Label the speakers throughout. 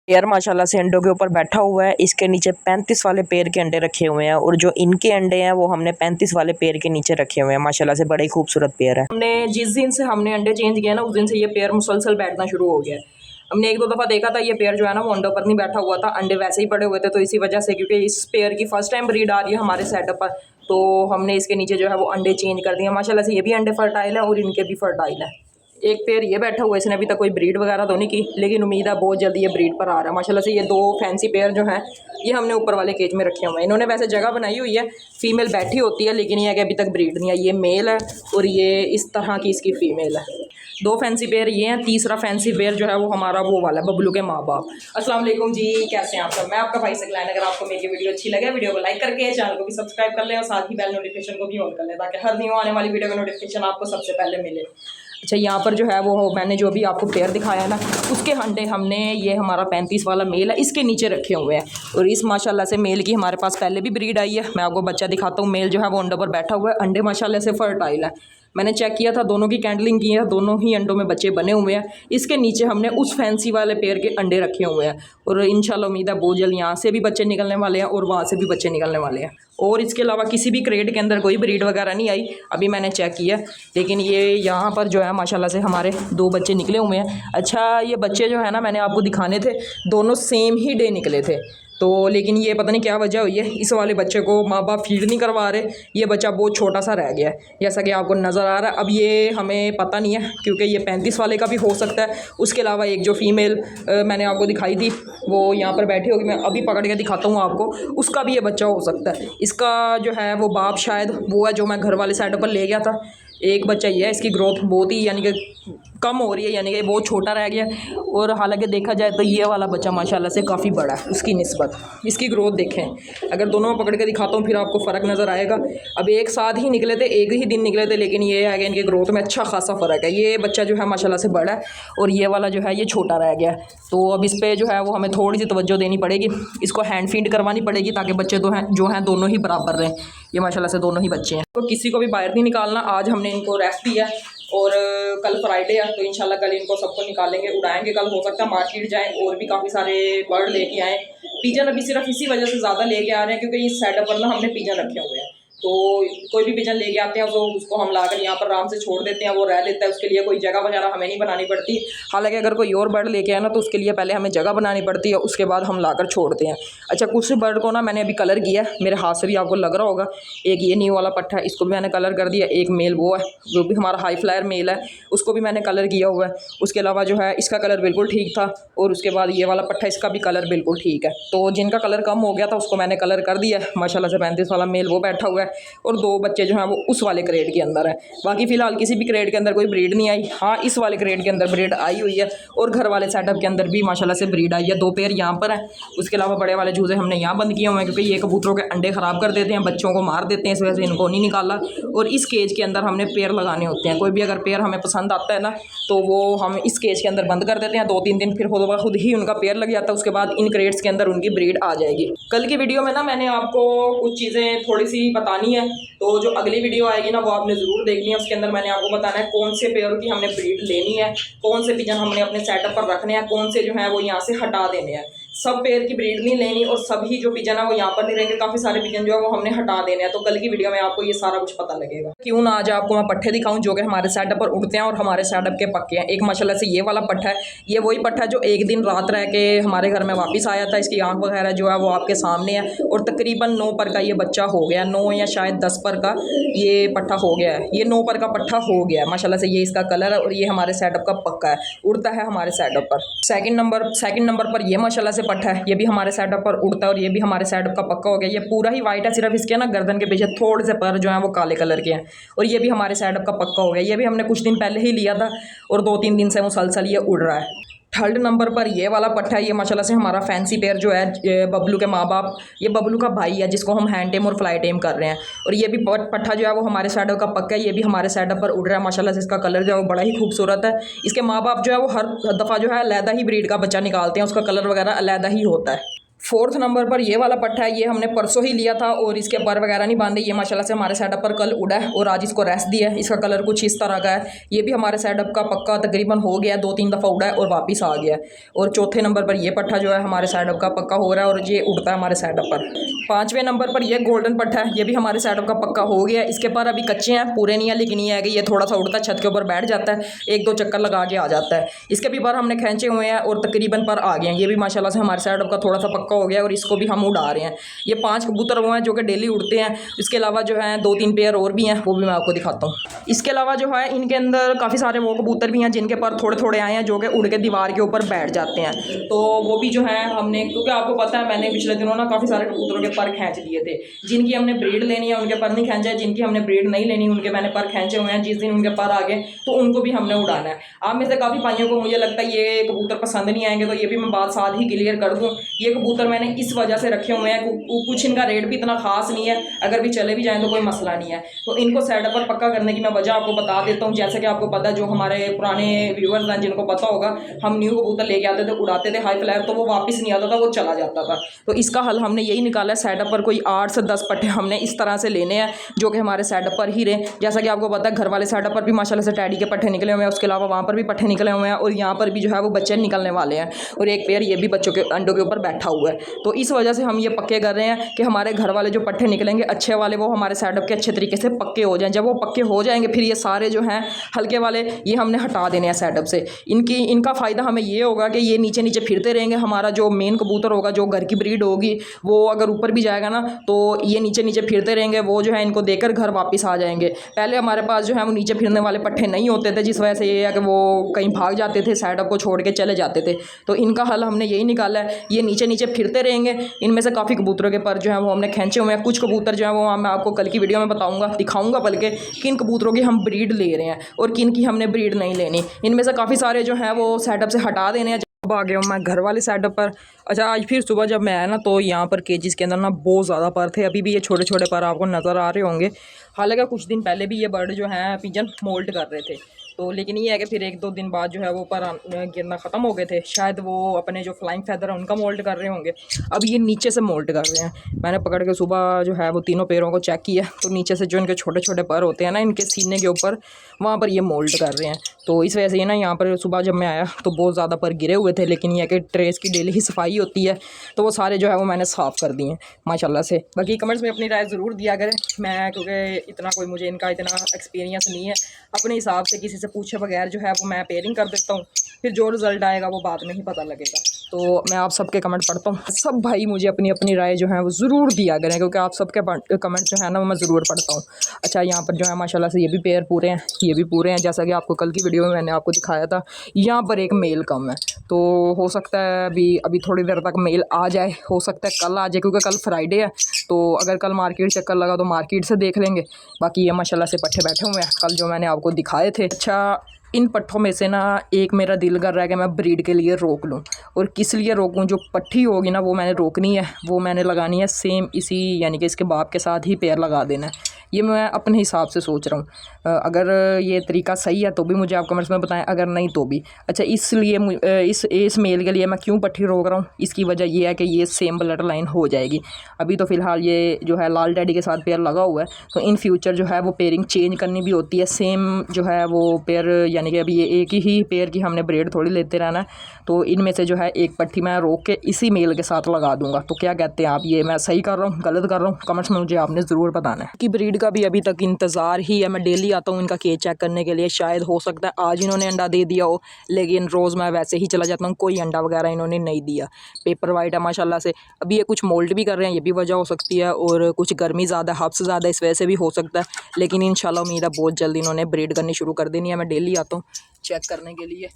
Speaker 1: Pair माशाल्लाह से अंडों के ऊपर बैठा हुआ है। इसके नीचे 35 वाले पेयर के अंडे रखे हुए हैं और जो इनके अंडे हैं वो हमने 35 वाले पेयर के नीचे रखे हुए हैं। माशाल्लाह से बड़े ही खूबसूरत पेयर है। हमने जिस दिन से हमने अंडे चेंज किए ना उस दिन से ये पेयर मुसलसल बैठना शुरू हो गया है। हमने एक दो दफ़ा देखा था ये पेयर जो है ना वो अंडों पर नहीं बैठा हुआ था, अंडे वैसे ही पड़े हुए थे। तो इसी वजह से, क्योंकि इस पेयर की फ़र्स्ट टाइम ब्रीड आ रही है हमारे सेटअप पर, तो हमने इसके नीचे जो है वो अंडे चेंज कर दिए। माशाल्लाह से ये भी अंडे फर्टाइल है और इनके भी फर्टाइल है। एक पेयर ये बैठा हुआ है, इसने अभी तक कोई ब्रीड वगैरह तो नहीं की, लेकिन उम्मीद है बहुत जल्दी ये ब्रीड पर आ रहा है। माशाल्लाह से ये दो फैंसी पेयर जो हैं ये हमने ऊपर वाले केज में रखे हुए हैं। इन्होंने वैसे जगह बनाई हुई है, फीमेल बैठी होती है, लेकिन ये है कि अभी तक ब्रीड नहीं आई। ये मेल है और ये इस तरह की इसकी फ़ीमेल है। दो फैंसी पेयर ये हैं। तीसरा फैंसी पेयर जो है वो हमारा वो वाला है, बबलू के माँ बाप। अस्सलाम वालेकुम जी, कैसे हैं आप सब? मैं आपका भाई सकलैन। अगर आपको मेरी वीडियो अच्छी लगे वीडियो को लाइक करके चैनल को भी सब्सक्राइब कर लें और साथ ही बेल नोटिफिकेशन को भी ऑन कर लें ताकि हर न्यू आने वाली वीडियो का नोटिफिकेशन आपको सबसे पहले मिले। अच्छा, यहाँ पर जो है वो मैंने जो भी आपको पेयर दिखाया ना उसके अंडे हमने, ये हमारा 35 वाला मेल है, इसके नीचे रखे हुए हैं। और इस माशाल्लाह से मेल की हमारे पास पहले भी ब्रीड आई है। मैं आपको बच्चा दिखाता हूँ। मेल जो है वो अंडों पर बैठा हुआ है। अंडे माशाल्लाह से फर्टाइल है। मैंने चेक किया था, दोनों की कैंडलिंग की है, दोनों ही अंडों में बच्चे बने हुए हैं। इसके नीचे हमने उस फैंसी वाले पेयर के अंडे रखे हुए हैं और इंशाल्लाह उम्मीद है बहुत जल्द यहाँ से भी बच्चे निकलने वाले हैं और वहाँ से भी बच्चे निकलने वाले हैं। और इसके अलावा किसी भी क्रेट के अंदर कोई ब्रीड वगैरह नहीं आई, अभी मैंने चेक किया, लेकिन ये यहाँ पर जो है माशाल्लाह से हमारे दो बच्चे निकले हुए हैं। अच्छा, ये बच्चे जो है ना मैंने आपको दिखाने थे, दोनों सेम ही डे निकले थे, तो लेकिन ये पता नहीं क्या वजह हुई है, इस वाले बच्चे को माँ बाप फीड नहीं करवा रहे। ये बच्चा बहुत छोटा सा रह गया है जैसा कि आपको नज़र आ रहा है। अब ये हमें पता नहीं है क्योंकि ये 35 वाले का भी हो सकता है। उसके अलावा एक जो फ़ीमेल मैंने आपको दिखाई थी वो यहाँ पर बैठी होगी, मैं अभी पकड़ के दिखाता हूँ आपको, उसका भी ये बच्चा हो सकता है। इसका जो है वो बाप शायद वो है जो मैं घर वाले साइड पर ले गया था। एक बच्चा ये है, इसकी ग्रोथ बहुत ही यानी कि कम हो रही है, यानी कि बहुत छोटा रह गया। और हालांकि देखा जाए तो ये वाला बच्चा माशाल्लाह से काफ़ी बड़ा है उसकी निस्बत। इसकी ग्रोथ देखें, अगर दोनों में पकड़ के दिखाता हूँ फिर आपको फ़र्क नज़र आएगा। अब एक साथ ही निकले थे, एक ही दिन निकले थे, लेकिन ये है कि इनके ग्रोथ में अच्छा खासा फ़र्क है। ये बच्चा जो है माशाल्लाह से बड़ा है और ये वाला जो है ये छोटा रह गया है। तो अब इस पर जो है वो हमें थोड़ी सी तवज्जो देनी पड़ेगी, इसको हैंड फीड करवानी पड़ेगी ताकि बच्चे जो हैं दोनों ही बराबर रहें। ये माशाल्लाह से दोनों ही बच्चे हैं, तो किसी को भी बाहर नहीं निकालना। आज हमने इनको रेस्ट दिया और कल फ्राइडे है, तो इंशाल्लाह कल इनको सबको निकालेंगे, उड़ाएंगे। कल हो सकता है मार्केट जाएँ और भी काफ़ी सारे बर्ड लेके आएँ। पिजन अभी सिर्फ इसी वजह से ज़्यादा लेके आ रहे हैं क्योंकि इस सेटअप पर ना हमने पिजन रखे हुए हैं, तो कोई भी पिजन लेके आते हैं तो उसको हम लाकर यहाँ पर आराम से छोड़ देते हैं, वो रह लेता है। उसके लिए कोई जगह वगैरह हमें नहीं बनानी पड़ती। हालांकि अगर कोई और बर्ड लेके आए ना तो उसके लिए पहले हमें जगह बनानी पड़ती है, उसके बाद हम लाकर छोड़ते हैं। अच्छा, कुछ बर्ड को ना मैंने अभी कलर किया है, मेरे हाथ से भी आपको लग रहा होगा। एक ये न्यू वाला पट्टा है, इसको भी मैंने कलर कर दिया। एक मेल वो है जो भी हमारा हाई फ्लायर मेल है, उसको भी मैंने कलर किया हुआ है। उसके अलावा जो है इसका कलर बिल्कुल ठीक था और उसके बाद ये वाला पट्टा, इसका भी कलर बिल्कुल ठीक है। तो जिनका कलर कम हो गया था उसको मैंने कलर कर दिया। माशाल्लाह से 35 वाला मेल वो बैठा हुआ है और दो बच्चे जो हैं वो उस वाले क्रेट के अंदर है। बाकी फ़िलहाल किसी भी क्रेट के अंदर कोई ब्रीड नहीं आई। हाँ, इस वाले क्रेट के अंदर ब्रीड आई हुई है और घर वाले सेटअप के अंदर भी माशाल्लाह से ब्रीड आई है। दो पेयर यहाँ पर है। उसके अलावा बड़े वाले जूजे हमने यहाँ बंद किए हुए हैं क्योंकि ये कबूतरों के अंडे ख़राब कर देते हैं, बच्चों को मार देते हैं, इस वजह से इनको नहीं निकाला। और इस केज के अंदर हमने पेयर लगाने होते हैं। कोई भी अगर पेयर हमें पसंद आता है ना तो वो हम इस केज के अंदर बंद कर देते हैं। 2-3 दिन फिर खुद ही उनका पेयर लग जाता है। उसके बाद इन क्रेट्स के अंदर उनकी ब्रीड आ जाएगी। कल की वीडियो में ना मैंने आपको कुछ चीज़ें थोड़ी सी बतानी है, तो जो अगली वीडियो आएगी ना वो आपने ज़रूर देखनी है। उसके अंदर मैंने आपको बताना है कौन से पेयर की हमने ब्रीड लेनी है, कौन से पिजन हमने अपने सेटअप पर रखने हैं, कौन से जो है वो यहाँ से हटा देने हैं। सब पेयर की ब्रीड नहीं लेनी और सभी जो पिजन है वो यहाँ पर नहीं रहेंगे। काफ़ी सारे पिजन जो है वो हमने हटा देने हैं। तो कल की वीडियो में आपको ये सारा कुछ पता लगेगा। क्यों ना आज आपको मैं पट्ठे दिखाऊं जो कि हमारे सेटअप पर उड़ते हैं और हमारे सेटअप के पक्के हैं। एक माशाल्लाह से ये वाला पट्ठा है, ये वही पट्ठा है जो एक दिन रात रह के हमारे घर में वापस आया था। इसकी आँख वगैरह जो है वो आपके सामने है और तकरीबन 9 पर का ये बच्चा हो गया, 9 या शायद 10 पर का ये पट्ठा हो गया है। ये 9 पर का पट्ठा हो गया है माशाल्लाह से। ये इसका कलर है और ये हमारे सेटअप का पक्का है, उड़ता है हमारे सेटअप पर। सेकंड नंबर पर ये माशाल्लाह से पट्ठा है, ये भी हमारे सेटअप पर उड़ता है और ये भी हमारे सेटअप का पक्का हो गया। ये पूरा ही वाइट है, सिर्फ इसके ना गर्दन के पीछे थोड़े से पर जो है वो काले कलर के हैं और ये भी हमारे सेटअप का पक्का हो गया। ये भी हमने कुछ दिन पहले ही लिया था और 2-3 दिन से मुसलसल ये उड़ रहा है। थर्ड नंबर पर ये वाला पट्ठा है, ये माशाल्लाह से हमारा फैंसी पेयर जो है बबलू के माँ बाप, ये बबलू का भाई है जिसको हम हैंड टेम और फ्लाई टेम कर रहे हैं। और ये भी पट्ठा जो है वो हमारे सेटअप का पक्का है, ये भी हमारे सेटअप पर उड़ रहा है। माशाल्लाह से इसका कलर जो है वो बड़ा ही खूबसूरत है। इसके माँ बाप जो है वो हर दफ़ा जो है अलहदा ही ब्रीड का बच्चा निकालते हैं, उसका कलर वगैरह अलहदा ही होता है। 4th नंबर पर ये वाला पट्ठा है, ये हमने परसों ही लिया था और इसके पर वगैरह नहीं बांधे। ये माशाल्लाह से हमारे सेटअप पर कल उड़ा है और आज इसको रेस्ट दिया है। इसका कलर कुछ इस तरह का है। ये भी हमारे सेटअप का पक्का तकरीबन हो गया, 2-3 दफ़ा उड़ा है और वापस आ गया। और चौथे नंबर पर ये पट्ठा जो है हमारे सेटअप का पक्का हो रहा है और ये उड़ता है हमारे सेटअप पर। 5वें नंबर पर यह गोल्डन पट्ठा है, ये भी हमारे सेटअप का पक्का हो गया है। इसके पर अभी कच्चे हैं, पूरे नहीं है, लेकिन ये है कि ये थोड़ा सा उड़ता है, छत के ऊपर बैठ जाता है, 1-2 चक्कर लगा के आ जाता है। इसके भी पर हमने खींचे हुए हैं और तकरीबन पर आ गए हैं। ये भी माशाल्लाह से हमारे सेटअप का थोड़ा सा पक्का हो गया है और इसको भी हम उड़ा रहे हैं। ये 5 कबूतर वो हैं जो कि डेली उड़ते हैं। इसके अलावा जो है 2-3 पेयर और भी हैं, वो भी मैं आपको दिखाता हूँ। इसके अलावा जो है इनके अंदर काफ़ी सारे वो कबूतर भी हैं जिनके पर थोड़े थोड़े आए हैं जो कि उड़ के दीवार के ऊपर बैठ जाते हैं। तो वो भी जो है हमने, क्योंकि आपको पता है मैंने पिछले दिनों ना काफ़ी सारे कबूतरों के पर खींच दिए थे। जिनकी हमने ब्रीड लेनी है उनके पर नहीं खींचा है, जिनकी हमने ब्रीड नहीं लेनी उनके मैंने पर खींचे हुए हैं। जिस दिन उनके पर आ गए तो उनको भी हमने उड़ाना है। आप में से काफ़ी भाइयों को मुझे लगता है ये कबूतर पसंद नहीं आएंगे, तो ये भी मैं बात साथ ही क्लियर कर दूँ। ये कबूतर मैंने इस वजह से रखे हुए हैं, कुछ इनका रेट भी इतना खास नहीं है, अगर भी चले भी जाएँ तो कोई मसला नहीं है। तो इनको सेटअप पर पक्का करने की मैं वजह आपको बता देता हूँ। जैसे कि आपको पता है, जो हमारे पुराने व्यूअर्स हैं जिनको पता होगा, हम न्यू कबूतर लेके आते थे, उड़ाते थे हाई फ्लायर, तो वो वापस नहीं आता था, वो चला जाता था। तो इसका हल हमने यही निकाला है, सेटअप पर कोई 8 से 10 पट्टे हमने इस तरह से लेने हैं जो कि हमारे सेटअप पर ही रहे। जैसा कि आपको पता है घर वाले सेटअप पर भी माशाल्लाह से टैडी के पट्टे निकले हुए हैं, उसके अलावा वहाँ पर भी पट्टे निकले हुए हैं और यहाँ पर भी जो है वो बच्चे निकलने वाले हैं और एक पेयर ये भी बच्चों के अंडों के ऊपर बैठा हुआ है। तो इस वजह से हम ये पक्के कर रहे हैं कि हमारे घर वाले जो पट्टे निकलेंगे अच्छे वाले, वो हमारे सेटअप के अच्छे तरीके से पक्के हो जाएं। जब वो पक्के हो जाएंगे फिर ये सारे जो हैं हल्के वाले ये हमने हटा देने हैं सेटअप से। इनका फ़ायदा हमें ये होगा कि ये नीचे नीचे फिरते रहेंगे। हमारा जो मेन कबूतर होगा, जो घर की ब्रीड होगी, वो अगर ऊपर भी जाएगा ना तो ये नीचे नीचे फिरते रहेंगे, वो जो है इनको देकर घर वापस आ जाएंगे। पहले हमारे पास जो है वो नीचे फिरने वाले पट्टे नहीं होते थे, जिस वजह से ये है कि वो कहीं भाग जाते थे, सेटअप को छोड़ के चले जाते थे। तो इनका हल हमने यही निकाला है, ये नीचे नीचे फिरते रहेंगे। इनमें से काफ़ी कबूतरों के पर जो है वो हमने खींचे हुए हैं। कुछ कबूतर जो है वो मैं आपको कल की वीडियो में बताऊंगा, दिखाऊंगा बल्कि, किन कबूतरों की हम ब्रीड ले रहे हैं और किन की हमने ब्रीड नहीं लेनी। इनमें से काफ़ी सारे जो हैं वो सेटअप से हटा देने हैं। अब आ गया हूँ मैं घर वाले सेटअप पर। अच्छा, आज फिर सुबह जब मैं आया ना तो यहाँ पर केजेस के अंदर ना बहुत ज़्यादा पर थे। अभी भी ये छोटे छोटे पर आपको नज़र आ रहे होंगे। हालांकि कुछ दिन पहले भी ये बर्ड जो हैं पिजन मोल्ट कर रहे थे, तो लेकिन ये है कि फिर 1-2 दिन बाद जो है वो पर गिरना ख़त्म हो गए थे। शायद वो अपने जो फ्लाइंग फैदर है उनका मोल्ट कर रहे होंगे। अब ये नीचे से मोल्ट कर रहे हैं। मैंने पकड़ के सुबह जो है वो तीनों पैरों को चेक किया, तो नीचे से जो इनके छोटे छोटे पर होते हैं ना इनके सीने के ऊपर, वहाँ पर ये मोल्ट कर रहे हैं। तो इस वजह से ना यहाँ पर सुबह जब मैं आया तो बहुत ज़्यादा पर गिरे हुए थे, लेकिन यह कि ट्रेस की डेली ही सफाई होती है तो वो सारे जो है वो मैंने साफ़ कर दिए माशाल्लाह से। बाकी कमेंट्स में अपनी राय ज़रूर दिया करें। मैं क्योंकि इतना कोई मुझे इनका इतना एक्सपीरियंस नहीं है, अपने हिसाब से किसी से पूछे बगैर जो है वो मैं पेयरिंग कर देता हूँ, फिर जो रिज़ल्ट आएगा वो बाद में ही पता लगेगा। तो मैं आप सबके कमेंट पढ़ता हूँ। सब भाई मुझे अपनी अपनी राय जो है वो ज़रूर दिया करें, क्योंकि आप सबके कमेंट जो है ना वो मैं ज़रूर पढ़ता हूँ। अच्छा, यहाँ पर जो है माशाल्लाह से ये भी पेयर पूरे हैं, ये भी पूरे हैं। जैसा कि आपको कल की वीडियो में मैंने आपको दिखाया था, यहाँ पर एक मेल कम है, तो हो सकता है अभी थोड़ी देर तक मेल आ जाए, हो सकता है कल आ जाए, क्योंकि कल फ्राइडे है। तो अगर कल मार्केट चक्कर लगा तो मार्केट से देख लेंगे। बाकी ये माशाल्लाह से पट्टे बैठे हुए हैं कल जो मैंने आपको दिखाए थे। अच्छा, इन पट्ठों में से ना एक मेरा दिल कर रहा है कि मैं ब्रीड के लिए रोक लूँ, और किस लिए रोकूँ, जो पट्ठी होगी ना वो मैंने रोकनी है, वो मैंने लगानी है सेम इसी यानी कि इसके बाप के साथ ही पेयर लगा देना है। ये मैं अपने हिसाब से सोच रहा हूँ। अगर ये तरीका सही है तो भी मुझे आप कमेंट्स में बताएं, अगर नहीं तो भी। अच्छा, इसलिए इस मेल के लिए मैं क्यों पट्ठी रोक रहा हूँ, इसकी वजह ये है कि ये सेम ब्लड लाइन हो जाएगी। अभी तो फ़िलहाल ये जो है लाल डैडी के साथ पेयर लगा हुआ है, तो इन फ्यूचर जो है वो पेयरिंग चेंज करनी भी होती है। सेम जो है वो पेयर यानी कि अभी ये एक ही पेयर की हमने ब्रीड थोड़ी लेते रहना है, तो इनमें से जो है एक पट्ठी मैं रोक के इसी मेल के साथ लगा दूंगा। तो क्या कहते हैं आप, ये मैं सही कर रहा हूँ गलत कर रहा हूँ, कमेंट्स में मुझे आपने ज़रूर बताना है। कि ब्रीड का भी अभी तक इंतज़ार ही है। मैं डेली आता हूँ इनका केज चेक करने के लिए। शायद हो सकता है आज इन्होंने अंडा दे दिया हो, लेकिन रोज़ मैं वैसे ही चला जाता हूँ, कोई अंडा वगैरह इन्होंने नहीं दिया। पेपर वाइट है माशाल्लाह से। अभी ये कुछ मोल्ट भी कर रहे हैं, ये भी वजह हो सकती है, और कुछ गर्मी ज़्यादा, हब्स ज़्यादा, इस वजह से भी हो सकता है। लेकिन इंशाल्लाह उम्मीद है बहुत जल्दी इन्होंने ब्रीड करनी शुरू कर देनी है। मैं डेली आता हूँ चेक करने के लिए,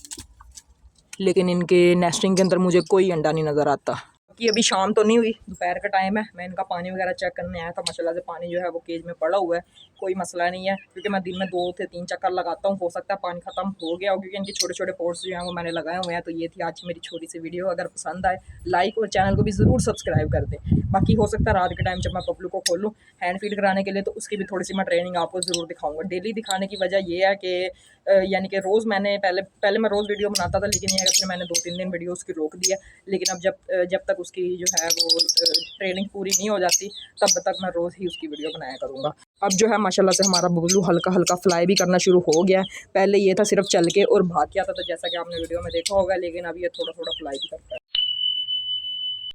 Speaker 1: लेकिन इनके नेस्टिंग के अंदर मुझे कोई अंडा नहीं नज़र आता। कि अभी शाम तो नहीं हुई, दोपहर का टाइम है। मैं इनका पानी वगैरह चेक करने आया था। माशाल्लाह से पानी जो है वो केज में पड़ा हुआ है, कोई मसला नहीं है, क्योंकि मैं दिन में 2 से 3 चक्कर लगाता हूँ। हो सकता है पानी ख़त्म हो गया हो, क्योंकि इनके छोटे छोटे पोट्स जो हैं वो मैंने लगाए हुए हैं। तो ये थी आज की मेरी छोटी सी वीडियो। अगर पसंद आए लाइक और चैनल को भी ज़रूर सब्सक्राइब कर दें।
Speaker 2: बाकी हो सकता है रात के टाइम जब मैं बबलू को खोलूँ हैंड फीड कराने के लिए, तो उसकी भी थोड़ी सी मैं ट्रेनिंग आपको ज़रूर दिखाऊंगा। डेली दिखाने की वजह ये है कि यानी कि रोज़ मैंने पहले मैं रोज़ वीडियो बनाता था, लेकिन ये फिर मैंने 2-3 दिन वीडियो उसकी रोक दी है। लेकिन अब जब तक उसकी जो है वो ट्रेनिंग पूरी नहीं हो जाती, तब तक मैं रोज़ ही उसकी वीडियो बनाया करूँगा। अब जो है माशाल्लाह से हमारा बबलू हल्का हल्का फ्लाई भी करना शुरू हो गया है। पहले ये था सिर्फ चल के और भाग के आता था, जैसा कि आपने वीडियो में देखा होगा, लेकिन अब ये थोड़ा थोड़ा फ्लाई भी करता है।